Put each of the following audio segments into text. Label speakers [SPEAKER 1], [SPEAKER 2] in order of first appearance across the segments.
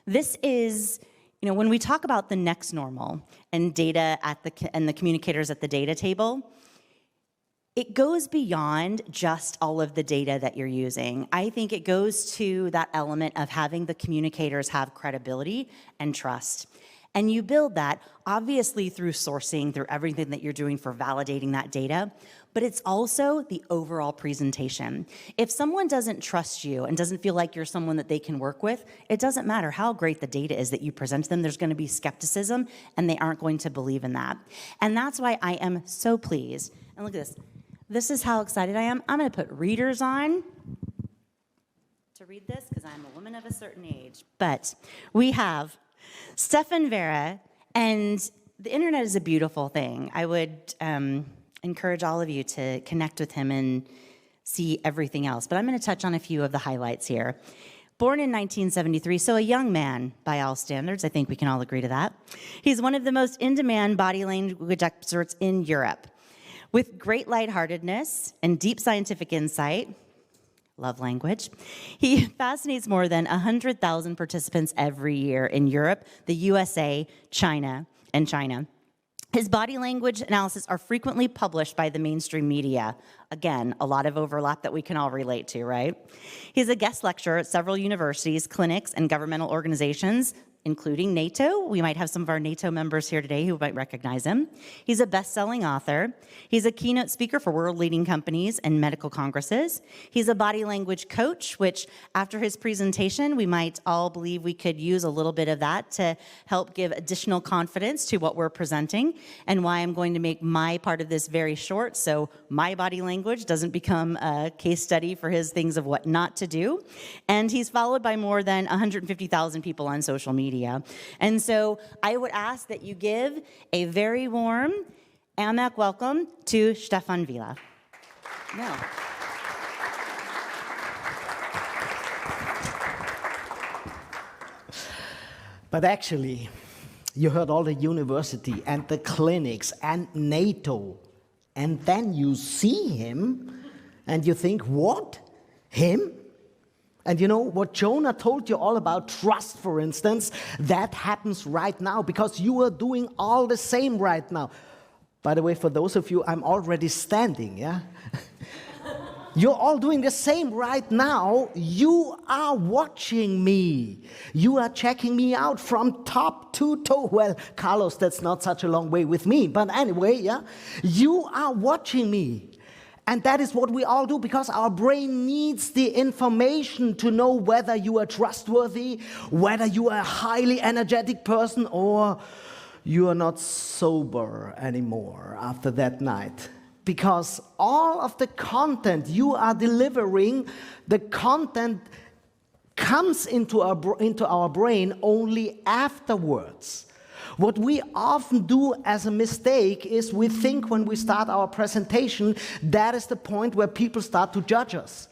[SPEAKER 1] This is, when we talk about the next normal and data and the communicators at the data table, it goes beyond just all of the data that you're using. I think it goes to that element of having the communicators have credibility and trust. And you build that, obviously, through sourcing, through everything that you're doing for validating that data, but it's also the overall presentation. If someone doesn't trust you and doesn't feel like you're someone that they can work with, it doesn't matter how great the data is that you present to them, there's going to be skepticism, and they aren't going to believe in that. And that's why I am so pleased. And look at this. This is how excited I am. I'm going to put readers on to read this because I'm a woman of a certain age. But we have Stefan Verra, and the internet is a beautiful thing. I would encourage all of you to connect with him and see everything else. But I'm going to touch on a few of the highlights here. Born in 1973, so a young man by all standards. I think we can all agree to that. He's one of the most in-demand body language experts in Europe. With great lightheartedness and deep scientific insight, love language, he fascinates more than 100,000 participants every year in Europe, the USA, China, and China. His body language analysis are frequently published by the mainstream media. Again, a lot of overlap that we can all relate to, right? He's a guest lecturer at several universities, clinics, and governmental organizations, including NATO. We might have some of our NATO members here today who might recognize him. He's a best-selling author. He's a keynote speaker for world-leading companies and medical congresses. He's a body language coach, which after his presentation, we might all believe we could use a little bit of that to help give additional confidence to what we're presenting, and why I'm going to make my part of this very short so my body language doesn't become a case study for his things of what not to do. And he's followed by more than 150,000 people on social media. And so I would ask that you give a very warm AMEC welcome to Stefan Verra. No.
[SPEAKER 2] But actually, you heard all the university and the clinics and NATO, and then you see him and you think, what? Him? And you know what Johna told you all about trust, for instance, that happens right now because you are doing all the same right now. By the way, for those of you, I'm already standing, yeah? You're all doing the same right now. You are watching me. You are checking me out from top to toe. Well, Carlos, that's not such a long way with me. But anyway, yeah, you are watching me. And that is what we all do because our brain needs the information to know whether you are trustworthy, whether you are a highly energetic person, or you are not sober anymore after that night. Because all of the content you are delivering, the content comes into our brain only afterwards. What we often do as a mistake is we think when we start our presentation, that is the point where people start to judge us.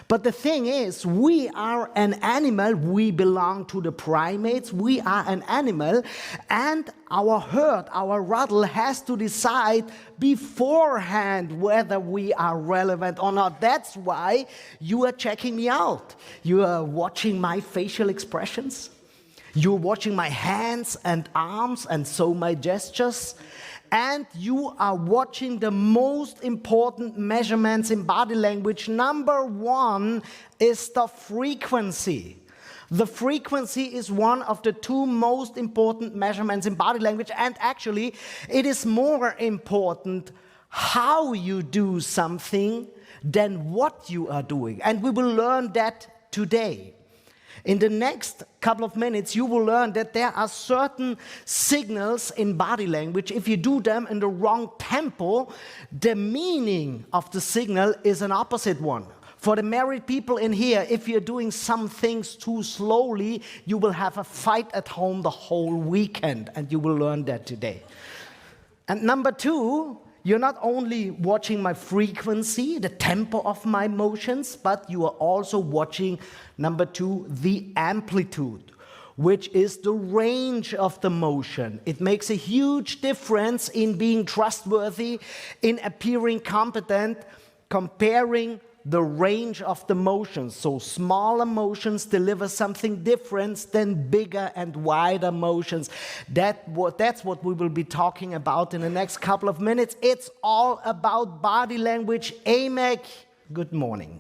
[SPEAKER 2] But the thing is, we are an animal, we belong to the primates, we are an animal, and our herd, our ruddle has to decide beforehand whether we are relevant or not. That's why you are checking me out. You are watching my facial expressions. You're watching my hands and arms and so my gestures. And you are watching the most important measurements in body language. Number one is the frequency. The frequency is one of the two most important measurements in body language. And actually, it is more important how you do something than what you are doing. And we will learn that today. In the next couple of minutes, you will learn that there are certain signals in body language. If you do them in the wrong tempo, the meaning of the signal is an opposite one. For the married people in here, if you're doing some things too slowly, you will have a fight at home the whole weekend, and you will learn that today. And number two, you're not only watching my frequency, the tempo of my motions, but you are also watching, number two, the amplitude, which is the range of the motion. It makes a huge difference in being trustworthy, in appearing competent, comparing the range of the motions. So smaller motions deliver something different than bigger and wider motions. That's what we will be talking about in the next couple of minutes. It's all about body language. AMEC, good morning.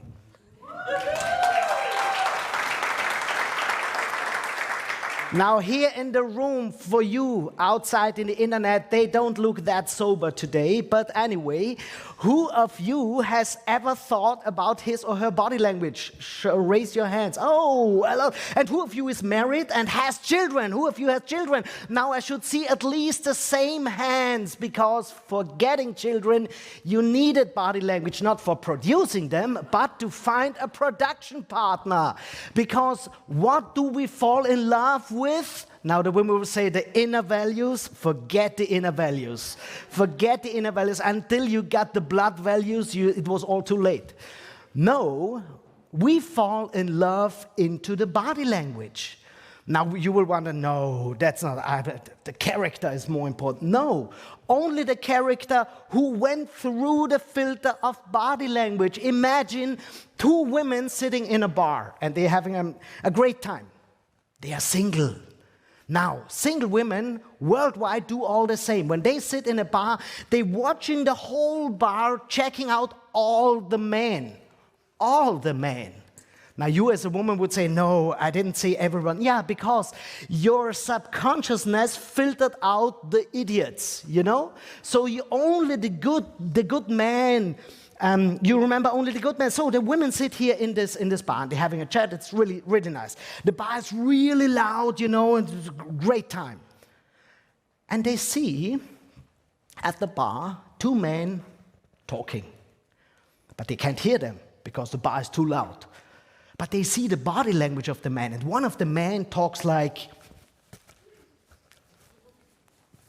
[SPEAKER 2] Now here in the room for you outside in the internet, they don't look that sober today. But anyway, who of you has ever thought about his or her body language? Raise your hands. Oh, hello. And who of you is married and has children? Who of you has children? Now I should see at least the same hands, because for getting children, you needed body language, not for producing them, but to find a production partner. Because what do we fall in love with? Now the women will say the inner values. Forget the inner values. Forget the inner values. Until you got the blood values, it was all too late. No, we fall in love into the body language. Now you will wonder, no, that's not, the character is more important. No, only the character who went through the filter of body language. Imagine two women sitting in a bar and they're having a great time. They are single. Now, single women worldwide do all the same. When they sit in a bar, they're watching the whole bar, checking out all the men. All the men. Now, you as a woman would say, no, I didn't say everyone. Yeah, because your subconsciousness filtered out the idiots, you know? So you only the good man. You remember only the good men. So the women sit here in this bar and they're having a chat. It's really, really nice. The bar is really loud, you know, and it's a great time. And they see at the bar two men talking. But they can't hear them because the bar is too loud. But they see the body language of the man. And one of the men talks like,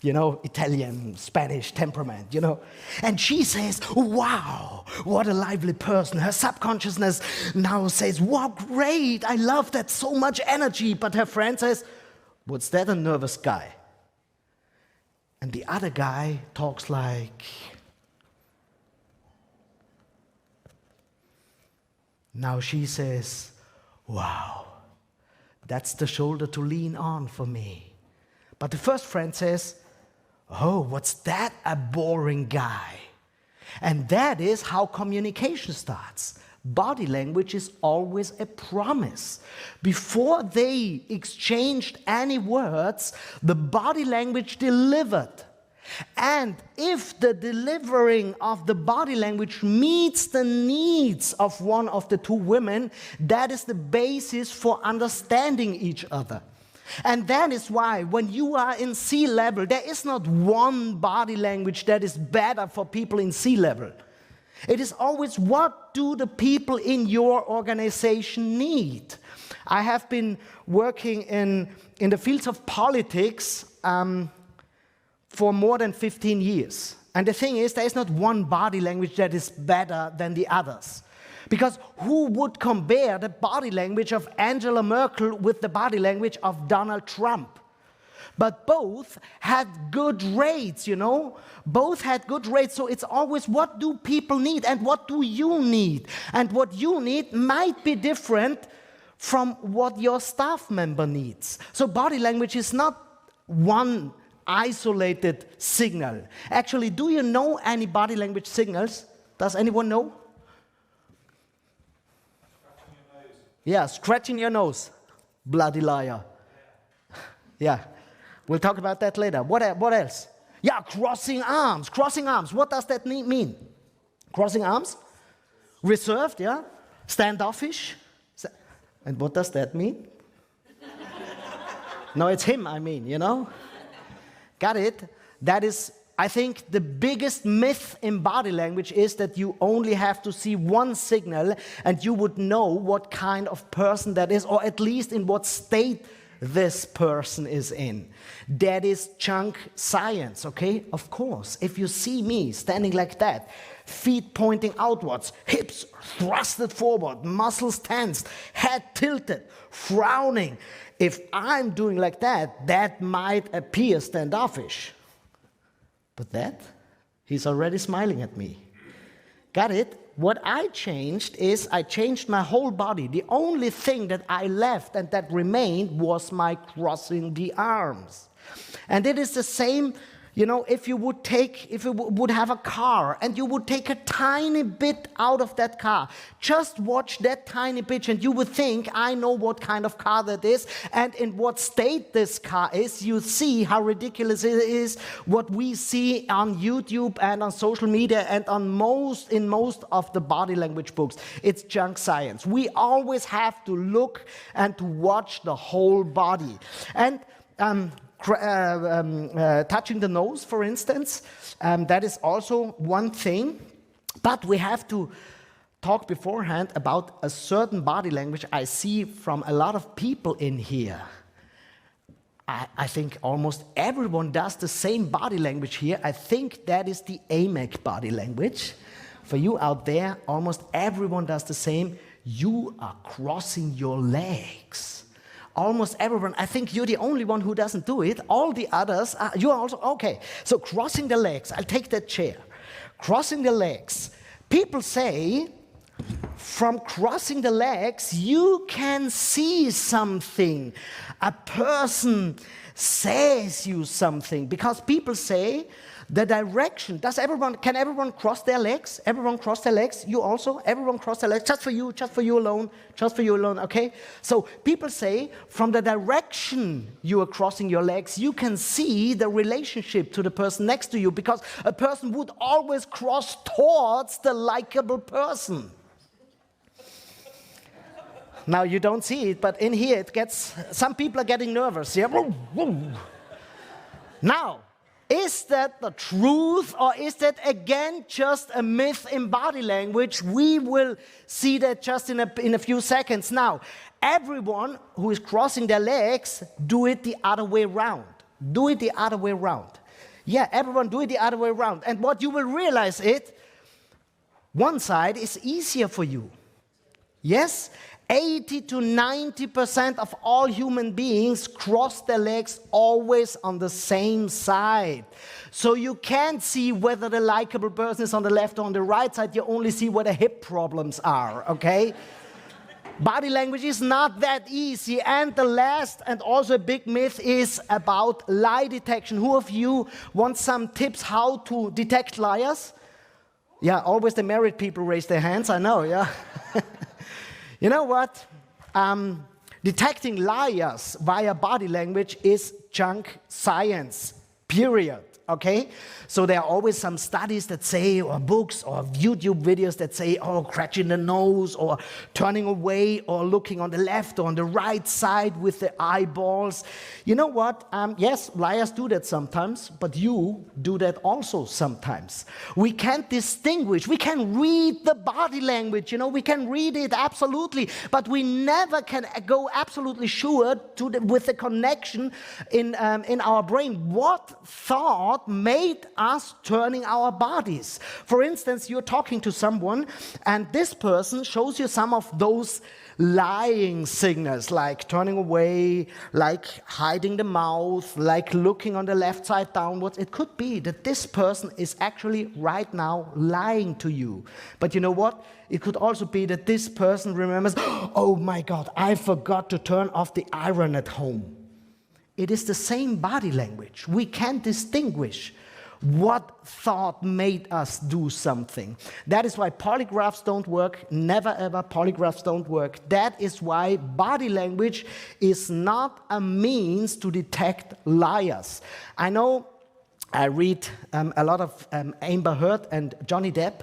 [SPEAKER 2] you know, Italian, Spanish temperament, you know. And she says, wow, what a lively person. Her subconsciousness now says, wow, great, I love that, so much energy. But her friend says, what's that, a nervous guy? And the other guy talks like, now she says, wow, that's the shoulder to lean on for me. But the first friend says, oh, what's that, a boring guy? And that is how communication starts. Body language is always a promise. Before they exchanged any words, the body language delivered. And if the delivering of the body language meets the needs of one of the two women, that is the basis for understanding each other. And that is why when you are in C-level, there is not one body language that is better for people in C-level. It is always, what do the people in your organization need? I have been working in the fields of politics for more than 15 years. And the thing is, there is not one body language that is better than the others. Because who would compare the body language of Angela Merkel with the body language of Donald Trump? But both had good rates, you know? Both had good rates, so it's always, what do people need and what do you need? And what you need might be different from what your staff member needs. So body language is not one isolated signal. Actually, do you know any body language signals? Does anyone know? Yeah, scratching your nose. Bloody liar. Yeah, we'll talk about that later. What else? Yeah, crossing arms. Crossing arms. What does that mean? Crossing arms? Reserved, yeah? Standoffish? And what does that mean? No, it's him, I mean, you know? Got it? That is, I think, the biggest myth in body language is that you only have to see one signal and you would know what kind of person that is, or at least in what state this person is in. That is junk science, okay? Of course, if you see me standing like that, feet pointing outwards, hips thrusted forward, muscles tensed, head tilted, frowning, if I'm doing like that, that might appear standoffish. But that, he's already smiling at me. Got it? what I changed is I changed my whole body. The only thing that I left and that remained was my crossing the arms. And it is the same, you know, if you would have a car and you would take a tiny bit out of that car, just watch that tiny bit and you would think, I know what kind of car that is and in what state this car is. You see how ridiculous it is what we see on YouTube and on social media and in most of the body language books. It's junk science. We always have to look and to watch the whole body. And touching the nose, for instance, that is also one thing. But we have to talk beforehand about a certain body language I see from a lot of people in here. I think almost everyone does the same body language here. I think that is the AMEC body language. For you out there, almost everyone does the same. You are crossing your legs. Almost everyone, I think you're the only one who doesn't do it. All the others, you are also, okay. So crossing the legs, I'll take that chair. Crossing the legs. People say, from crossing the legs, you can see something. A person says you something. Because people say, the direction, can everyone cross their legs? Everyone cross their legs? You also? Everyone cross their legs? Just for you alone, okay? So people say, from the direction you are crossing your legs, you can see the relationship to the person next to you, because a person would always cross towards the likable person. Now you don't see it, but in here some people are getting nervous. Yeah? Now, is that the truth, or is that again just a myth in body language? We will see that just in a few seconds. Now, everyone who is crossing their legs, do it the other way around. Do it the other way around. Yeah, everyone do it the other way around. And what you will realize is, one side is easier for you. Yes? 80 to 90% of all human beings cross their legs always on the same side. So you can't see whether the likable person is on the left or on the right side. You only see where the hip problems are, okay? Body language is not that easy. And the last and also a big myth is about lie detection. Who of you wants some tips how to detect liars? Yeah, always the married people raise their hands, I know, yeah. You know what? Detecting liars via body language is junk science, period. Okay? So there are always some studies that say, or books, or YouTube videos that say, oh, scratching the nose, or turning away, or looking on the left or on the right side with the eyeballs. You know what? Yes, liars do that sometimes, but you do that also sometimes. We can't distinguish. We can read the body language, you know, we can read it absolutely, but we never can go absolutely sure with the connection in our brain. What thought made us turning our bodies? For instance, you're talking to someone and this person shows you some of those lying signals, like turning away, like hiding the mouth, like looking on the left side downwards. It could be that this person is actually right now lying to you. But you know what? It could also be that this person remembers, oh my God, I forgot to turn off the iron at home. It is the same body language. We can't distinguish what thought made us do something. That is why polygraphs don't work. Never ever polygraphs don't work. That is why body language is not a means to detect liars. I know I read a lot of Amber Heard and Johnny Depp,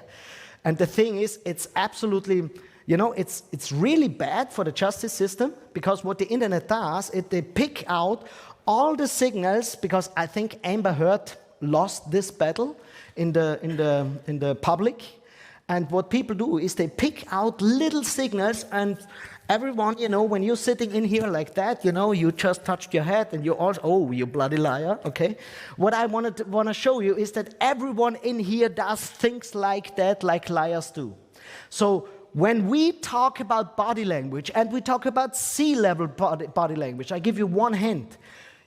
[SPEAKER 2] and the thing is, it's absolutely, you know, it's really bad for the justice system, because what the internet does, they pick out all the signals, because I think Amber Heard lost this battle in the public, and what people do is they pick out little signals, and everyone, you know, when you're sitting in here like that, you know, you just touched your head and you also, oh, you bloody liar, okay? What I want to show you is that everyone in here does things like that, like liars do. So when we talk about body language and we talk about C-level body language, I give you one hint.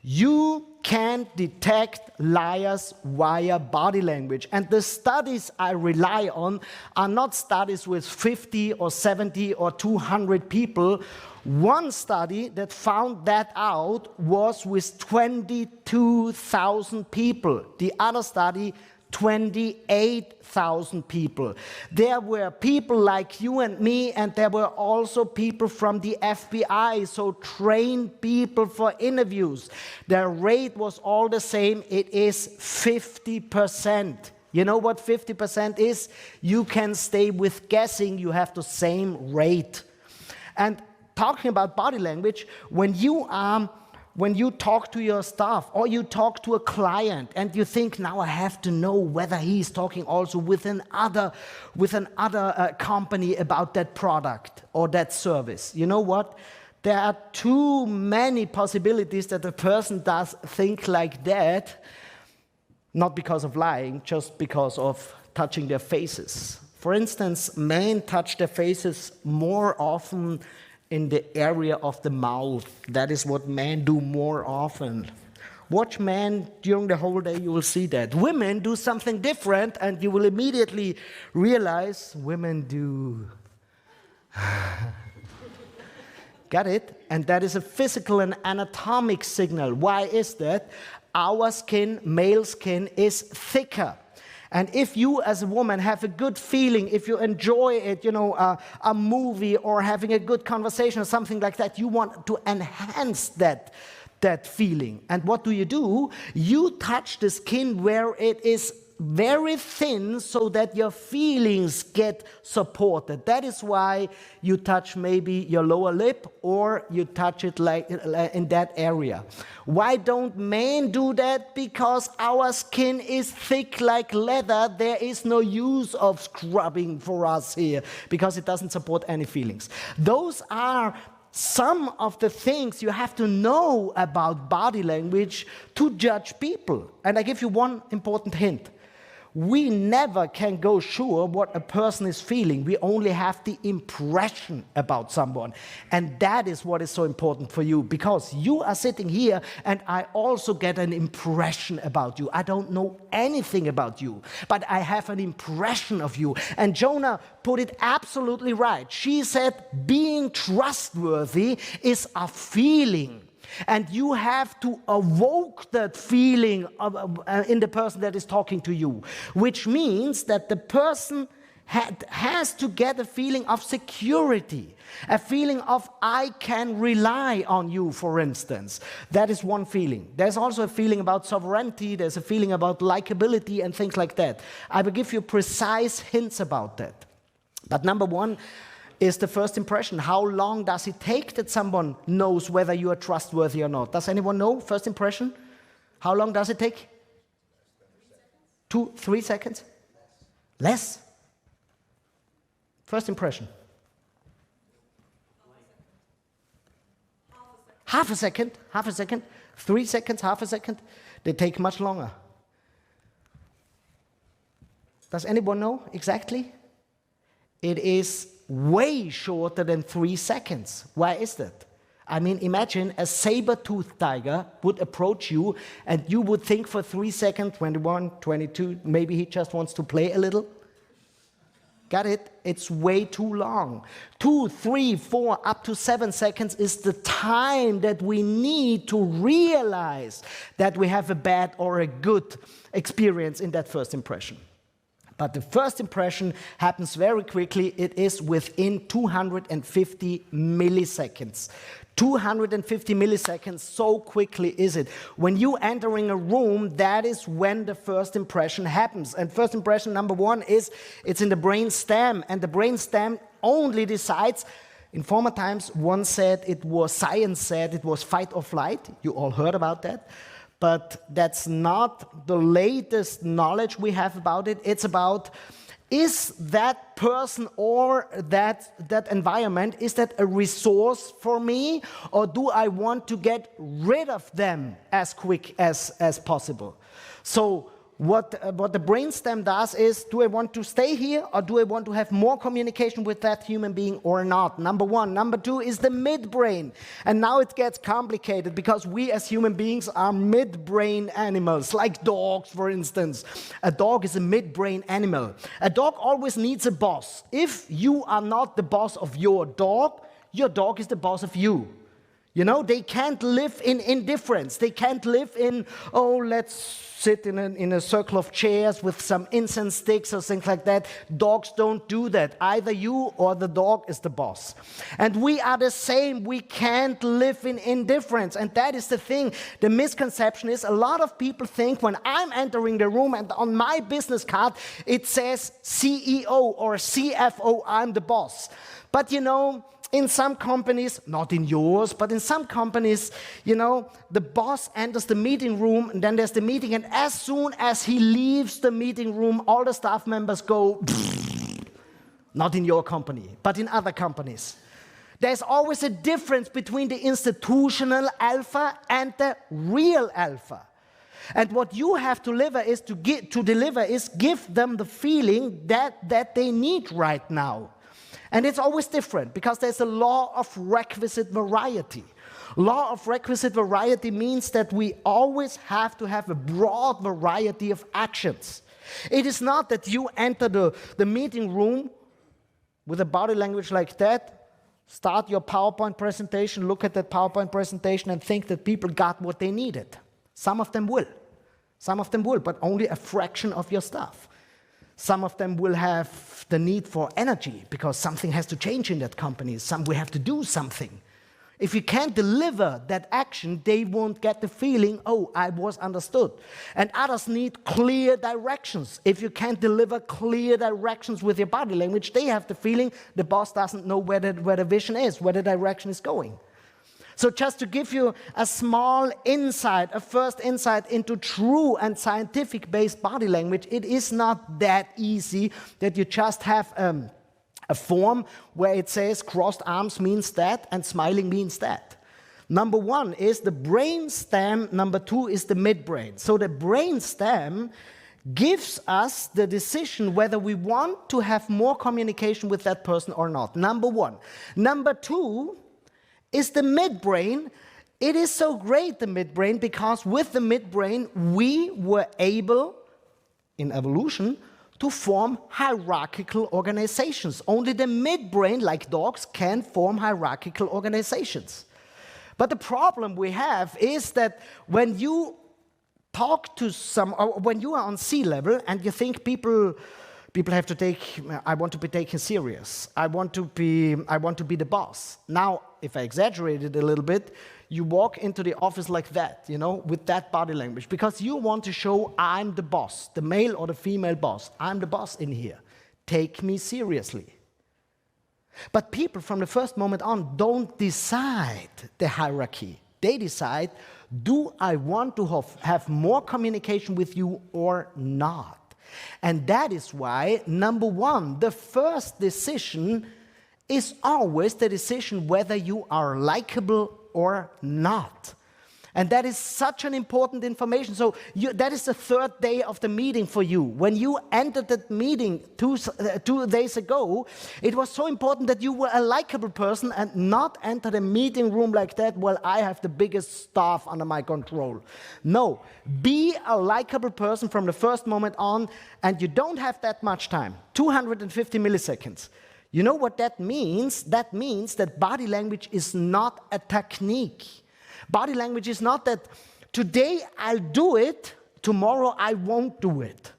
[SPEAKER 2] You can detect liars via body language. And the studies I rely on are not studies with 50 or 70 or 200 people. One study that found that out was with 22,000 people. The other study, 28,000 people. There were people like you and me, and there were also people from the FBI, so trained people for interviews. Their rate was all the same. It is 50%. You know what 50% is? You can stay with guessing. You have the same rate. And talking about body language, when you talk to your staff or you talk to a client and you think, now I have to know whether he's talking also with another company about that product or that service. You know what? There are too many possibilities that a person does think like that, not because of lying, just because of touching their faces. For instance, men touch their faces more often in the area of the mouth. That is what men do more often. Watch men during the whole day, you will see that. Women do something different, and you will immediately realize women do. Got it? And that is a physical and anatomic signal. Why is that? Our skin, male skin, is thicker. And if you as a woman have a good feeling, if you enjoy it, a movie or having a good conversation or something like that, you want to enhance that feeling. And what do? You touch the skin where it is very thin so that your feelings get supported. That is why you touch maybe your lower lip or you touch it like in that area. Why don't men do that? Because our skin is thick like leather. There is no use of scrubbing for us here because it doesn't support any feelings. Those are some of the things you have to know about body language to judge people. And I give you one important hint. We never can go sure what a person is feeling. We only have the impression about someone. And that is what is so important for you, because you are sitting here and I also get an impression about you. I don't know anything about you, but I have an impression of you. And Johna put it absolutely right. She said being trustworthy is a feeling. And you have to evoke that feeling in the person that is talking to you, which means that the person has to get a feeling of security, a feeling of I can rely on you, for instance. That is one feeling. There's also a feeling about sovereignty. There's a feeling about likability and things like that. I will give you precise hints about that. But number one is the first impression. How long does it take that someone knows whether you are trustworthy or not? Does anyone know? First impression? How long does it take? 2, 3 seconds? Less? First impression? Half a second? 3 seconds, half a second? They take much longer. Does anyone know exactly? It is way shorter than 3 seconds. Why is that? I mean, imagine a saber-toothed tiger would approach you and you would think for 3 seconds, 21, 22, maybe he just wants to play a little. Got it? It's way too long. 2, 3, 4, up to 7 seconds is the time that we need to realize that we have a bad or a good experience in that first impression. But the first impression happens very quickly. It is within 250 milliseconds. 250 milliseconds, so quickly is it. When you entering a room, that is when the first impression happens. And first impression number one is it's in the brain stem. And the brain stem only decides. In former times, science said it was fight or flight. You all heard about that. But that's not the latest knowledge we have about it. It's about, is that person or that environment, is that a resource for me? Or do I want to get rid of them as quick as possible? So what the brainstem does is, do I want to stay here or do I want to have more communication with that human being or not? Number one. Number two is the midbrain. And now it gets complicated because we as human beings are midbrain animals, like dogs, for instance. A dog is a midbrain animal. A dog always needs a boss. If you are not the boss of your dog is the boss of you. You know, they can't live in indifference. They can't live in, oh, let's sit in a circle of chairs with some incense sticks or things like that. Dogs don't do that. Either you or the dog is the boss. And we are the same. We can't live in indifference. And that is the thing. The misconception is a lot of people think when I'm entering the room and on my business card it says CEO or CFO, I'm the boss. But you know, in some companies, not in yours, but in some companies, you know, the boss enters the meeting room and then there's the meeting, and as soon as he leaves the meeting room, all the staff members go, not in your company, but in other companies. There's always a difference between the institutional alpha and the real alpha. And what you have to deliver is give them the feeling that they need right now. And it's always different because there's a law of requisite variety. Law of requisite variety means that we always have to have a broad variety of actions. It is not that you enter the meeting room with a body language like that, start your PowerPoint presentation, look at that PowerPoint presentation and think that people got what they needed. Some of them will. Some of them will, but only a fraction of your staff. Some of them will have the need for energy because something has to change in that company. We have to do something. If you can't deliver that action, they won't get the feeling, oh, I was understood. And others need clear directions. If you can't deliver clear directions with your body language, they have the feeling the boss doesn't know where the vision is, where the direction is going. So just to give you a small insight, a first insight into true and scientific-based body language, it is not that easy that you just have a form where it says crossed arms means that and smiling means that. Number one is the brain stem, number two is the midbrain. So the brain stem gives us the decision whether we want to have more communication with that person or not. Number one. Number two is the midbrain. It is so great, the midbrain, because with the midbrain, we were able, in evolution, to form hierarchical organizations. Only the midbrain, like dogs, can form hierarchical organizations. But the problem we have is that when you talk to or when you are on sea level and you think people have to I want to be taken serious. I want to be the boss. Now, if I exaggerate it a little bit, you walk into the office like that, you know, with that body language, because you want to show I'm the boss, the male or the female boss. I'm the boss in here. Take me seriously. But people from the first moment on don't decide the hierarchy. They decide, do I want to have more communication with you or not? And that is why, number one, the first decision is always the decision whether you are likable or not. And that is such an important information. So that is the third day of the meeting for you. When you entered that meeting 2 days ago, it was so important that you were a likable person and not enter the meeting room like that, well, I have the biggest staff under my control. No, be a likable person from the first moment on, and you don't have that much time, 250 milliseconds. You know what that means? That means that body language is not a technique. Body language is not that today I'll do it, tomorrow I won't do it.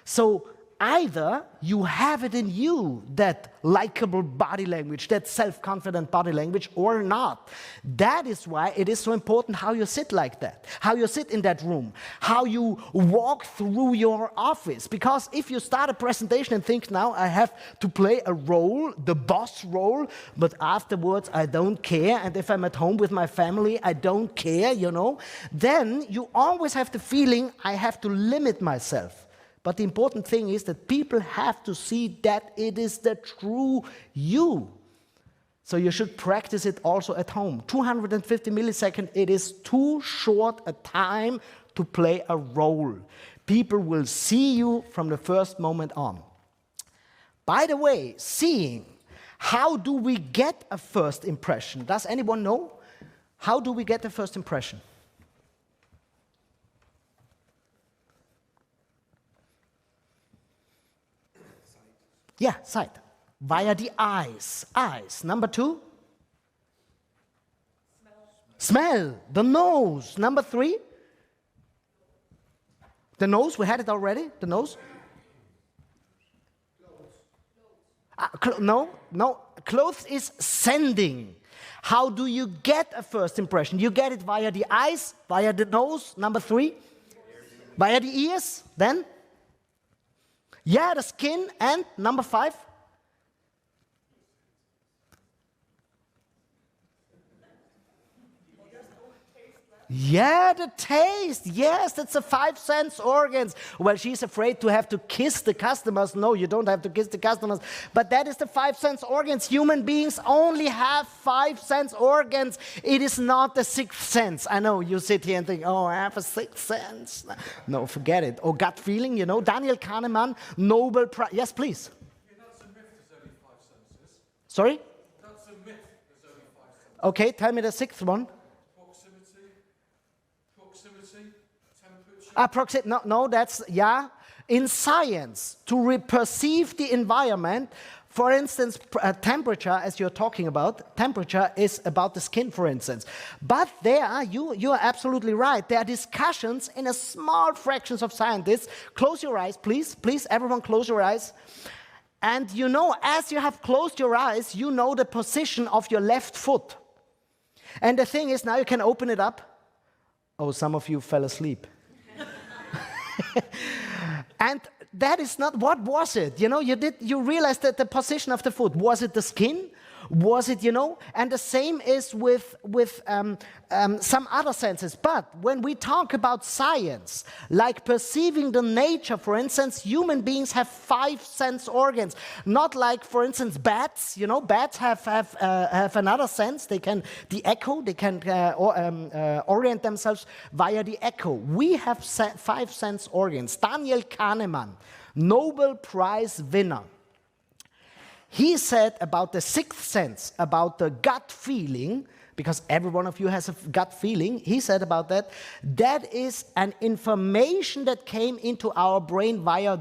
[SPEAKER 2] So either you have it in you, that likable body language, that self-confident body language, or not. That is why it is so important how you sit like that, how you sit in that room, how you walk through your office. Because if you start a presentation and think, now I have to play a role, the boss role, but afterwards I don't care, and if I'm at home with my family, I don't care, you know, then you always have the feeling I have to limit myself. But the important thing is that people have to see that it is the true you. So you should practice it also at home. 250 milliseconds, it is too short a time to play a role. People will see you from the first moment on. By the way, seeing, how do we get a first impression? Does anyone know? How do we get a first impression? Yeah, sight. Via the eyes. Eyes. Number 2? Smell. The nose. Number 3? The nose. We had it already. The nose. No. Clothes is sending. How do you get a first impression? You get it via the eyes, via the nose. Number 3? Via the ears. Then? Yeah, the skin. And number 5? Yeah, the taste. Yes, that's the 5 sense organs. Well, she's afraid to have to kiss the customers. No, you don't have to kiss the customers. But that is the 5 sense organs. Human beings only have 5 sense organs. It is not the 6th sense. I know you sit here and think, oh, I have a 6th sense. No, forget it. Or gut feeling, you know. Daniel Kahneman, Nobel Prize. Yes, please.
[SPEAKER 3] Yeah, that's a myth. There's only 5 senses.
[SPEAKER 2] Sorry?
[SPEAKER 3] That's a myth. There's only 5 senses.
[SPEAKER 2] Okay, tell me the 6th one.
[SPEAKER 3] Temperature.
[SPEAKER 2] No, that's, yeah. In science, to perceive the environment, for instance, temperature, as you're talking about, temperature is about the skin, for instance. But you are absolutely right. There are discussions in a small fractions of scientists. Close your eyes, please. Please, everyone close your eyes. And you know, as you have closed your eyes, you know the position of your left foot. And the thing is, now you can open it up. Oh, some of you fell asleep. And that is not, what was it? You know, you realized that the position of the foot, was it the skin? Was it, you know? And the same is with some other senses. But when we talk about science, like perceiving the nature, for instance, human beings have 5 sense organs. Not like, for instance, bats. You know, bats have another sense. They can, the echo, they can orient themselves via the echo. We have 5 sense organs. Daniel Kahneman, Nobel Prize winner. He said about the 6th sense, about the gut feeling, because every one of you has a gut feeling, he said about that, that is an information that came into our brain via